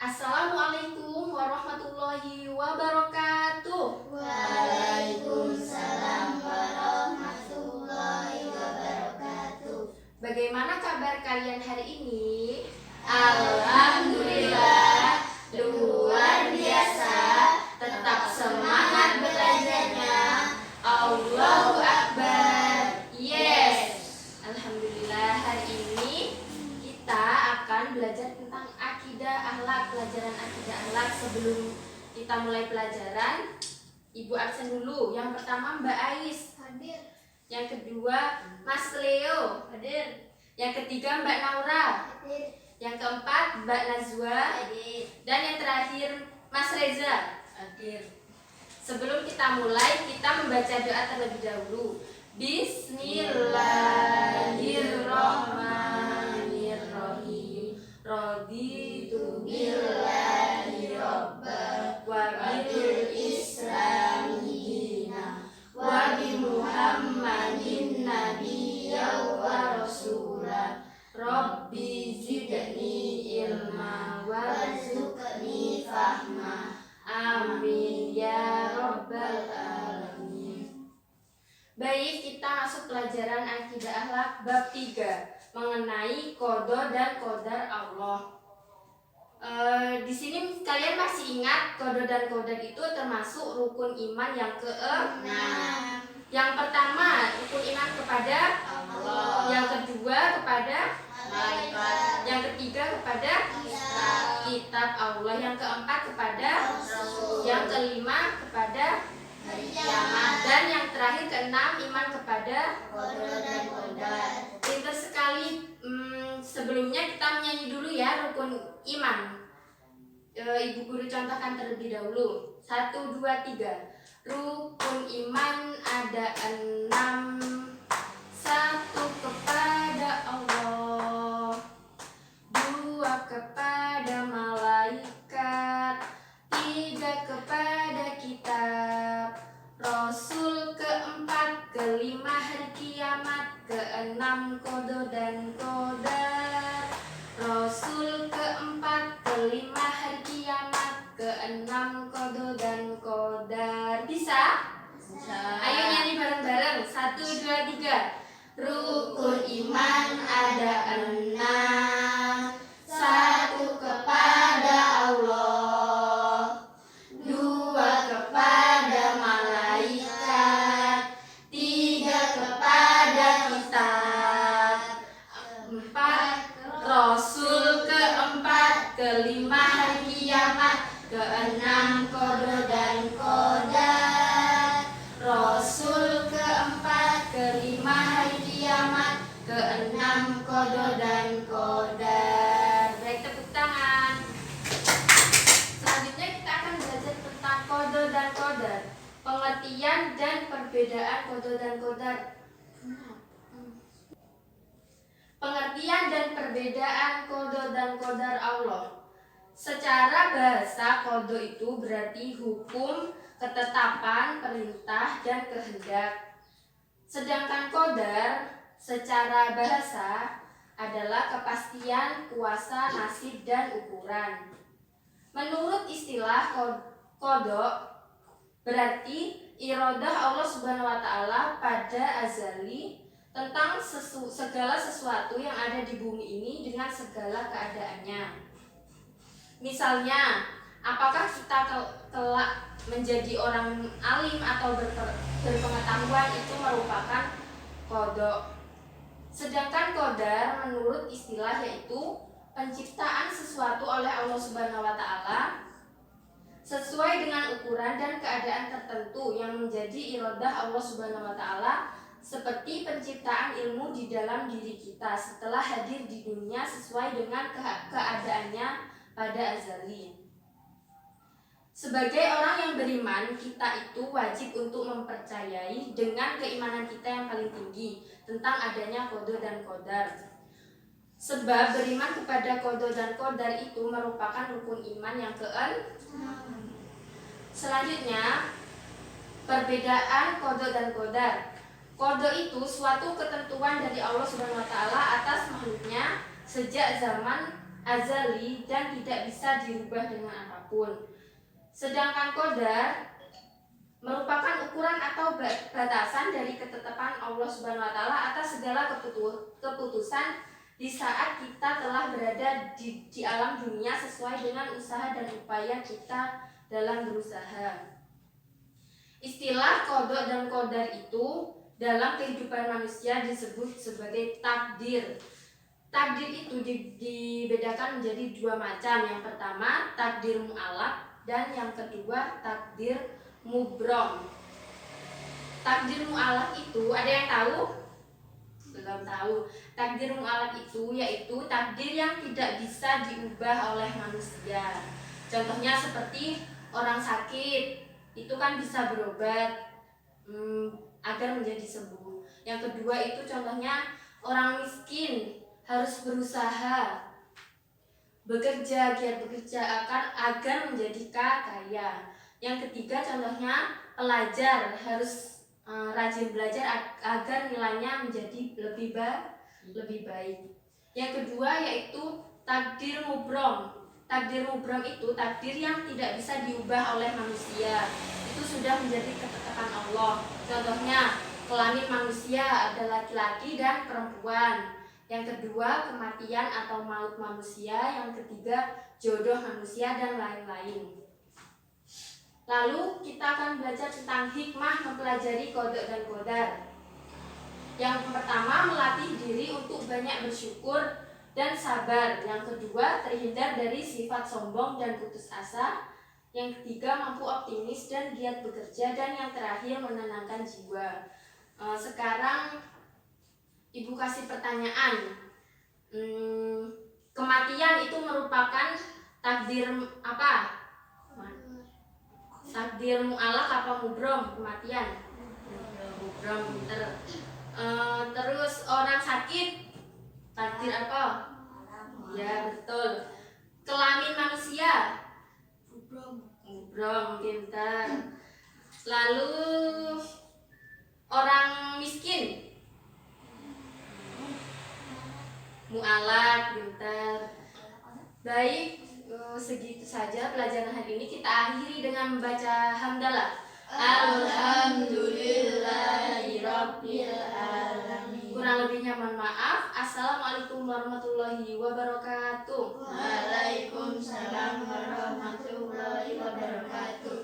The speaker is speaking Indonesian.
Assalamualaikum warahmatullahi wabarakatuh. Waalaikumsalam warahmatullahi wabarakatuh. Bagaimana kabar kalian hari ini? Alhamdulillah, luar biasa. Tetap semangat belajarnya. Allahu Akbar. Yes. Alhamdulillah, hari ini kita akan belajar tentang akidah akhlak, pelajaran akidah akhlak. Sebelum kita mulai pelajaran, Ibu absen dulu. Yang pertama Mbak Ais Hadir. Yang kedua Mas Leo Hadir. Yang ketiga Mbak Naura. Hadir. Yang keempat Mbak Nazwa. Hadir. Dan yang terakhir Mas Reza. Hadir. Sebelum kita mulai, kita membaca doa terlebih dahulu. Bismillahirrahmanirrahim. Raditu billahi robba wa bil islami dina wa bi Muhammadin nabiyya wa rasula. Rabbi zidni ilma warzuqni fahma. Amin ya rabbal alamin. Baik, kita masuk pelajaran akidah akhlak bab 3 mengenai qada dan qadar Allah. Di sini kalian masih ingat qada dan qadar itu termasuk rukun iman yang ke-6. Yang pertama, rukun iman kepada Allah. Yang kedua kepada Malaikat. Yang ketiga kepada kitab Allah. Yang keempat kepada Rasul. Yang kelima kepada Hari kiamat. dan yang terakhir keenam iman kepada Qada dan qadar. Pintar sekali. Sebelumnya kita menyanyi dulu ya rukun iman. Ibu guru contohkan terlebih dahulu. 1, 2, 3. Rukun iman ada 6. 1 kepada Allah, 2 kepada malaikat, 3 kepada kitab Rasul, keempat kelima hari kiamat, keenam qada dan qadar Rasul, keempat kelima hari kiamat, keenam qada dan qadar. Bisa? Ayo nyanyi bareng-bareng. 1, 2, 3. Rukun iman ada 6. 1 kepada Allah, 2 kepada malaikat, 3 kepada kitab, 4 Rasul, keempat kelima hari kiamat, keenam qada dan qadar Rasul, keempat kelima hari kiamat, keenam qada dan qadar. Baik, tepuk tangan. Selanjutnya kita akan belajar tentang qada dan qadar, pengertian dan perbedaan qada dan qadar. Pengertian dan perbedaan qada dan qadar Allah. Secara bahasa, qada itu berarti hukum, ketetapan, perintah, dan kehendak. Sedangkan qadar secara bahasa adalah kepastian, kuasa, nasib, dan ukuran. Menurut istilah qada berarti iradah Allah Subhanahu wa taala pada azali tentang segala sesuatu yang ada di bumi ini dengan segala keadaannya. Misalnya, apakah kita kelak menjadi orang alim atau berpengetahuan itu merupakan qada. Sedangkan qadar menurut istilah yaitu penciptaan sesuatu oleh Allah Subhanahu wa taala sesuai dengan ukuran dan keadaan tertentu yang menjadi iradah Allah Subhanahu wa taala, seperti penciptaan ilmu di dalam diri kita setelah hadir di dunia sesuai dengan keadaannya pada azali. Sebagai orang yang beriman, kita itu wajib untuk mempercayai dengan keimanan kita yang paling tinggi tentang adanya qada dan qadar. Sebab beriman kepada qada dan qadar itu merupakan rukun iman yang ke-6. Selanjutnya, perbedaan qada dan qadar. Qada itu suatu ketentuan dari Allah Subhanahu wa taala atas makhluknya sejak zaman azali dan tidak bisa dirubah dengan apapun. Sedangkan qadar merupakan ukuran atau batasan dari ketetapan Allah Subhanahu wa taala atas segala keputusan di saat kita telah berada di alam dunia sesuai dengan usaha dan upaya kita dalam berusaha. Istilah qada dan qadar itu dalam kehidupan manusia disebut sebagai takdir. Takdir itu dibedakan menjadi dua macam. Yang pertama takdir mu'allaq dan yang kedua takdir mubrom. Takdir mu'allaq itu ada yang tahu? Belum tahu. Takdir mu'allaq itu yaitu takdir yang tidak bisa diubah oleh manusia. Contohnya seperti orang sakit, itu kan bisa berobat agar menjadi sembuh. Yang kedua itu contohnya orang miskin harus berusaha bekerja, giat bekerja agar menjadi kaya. Yang ketiga contohnya pelajar harus rajin belajar agar nilainya menjadi lebih baik. Yang kedua yaitu takdir mubrom. Takdir mubrom itu takdir yang tidak bisa diubah oleh manusia. Itu sudah menjadi ketetapan Allah. Contohnya kelamin manusia ada laki-laki dan perempuan. Yang kedua kematian atau maut manusia. Yang ketiga jodoh manusia dan lain-lain. Lalu kita akan belajar tentang hikmah mempelajari qada dan qadar. Yang pertama melatih diri untuk banyak bersyukur dan sabar. Yang kedua terhindar dari sifat sombong dan putus asa. Yang ketiga mampu optimis dan giat bekerja. Dan yang terakhir menenangkan jiwa. Sekarang Ibu kasih pertanyaan. Kematian itu merupakan takdir apa? Takdir mu'allaq apa mubrom? Kematian mubrom, pinter. Terus orang sakit takdir apa? Ya betul. Kelamin manusia mubrom, pinter. Lalu orang miskin mu'allaq, pinter. Baik, segitu saja pelajaran hari ini. Kita akhiri dengan membaca hamdalah. Alhamdulillahirabbil alamin. Kurang lebihnya mohon maaf. Assalamualaikum warahmatullahi wabarakatuh. Waalaikumsalam warahmatullahi wabarakatuh.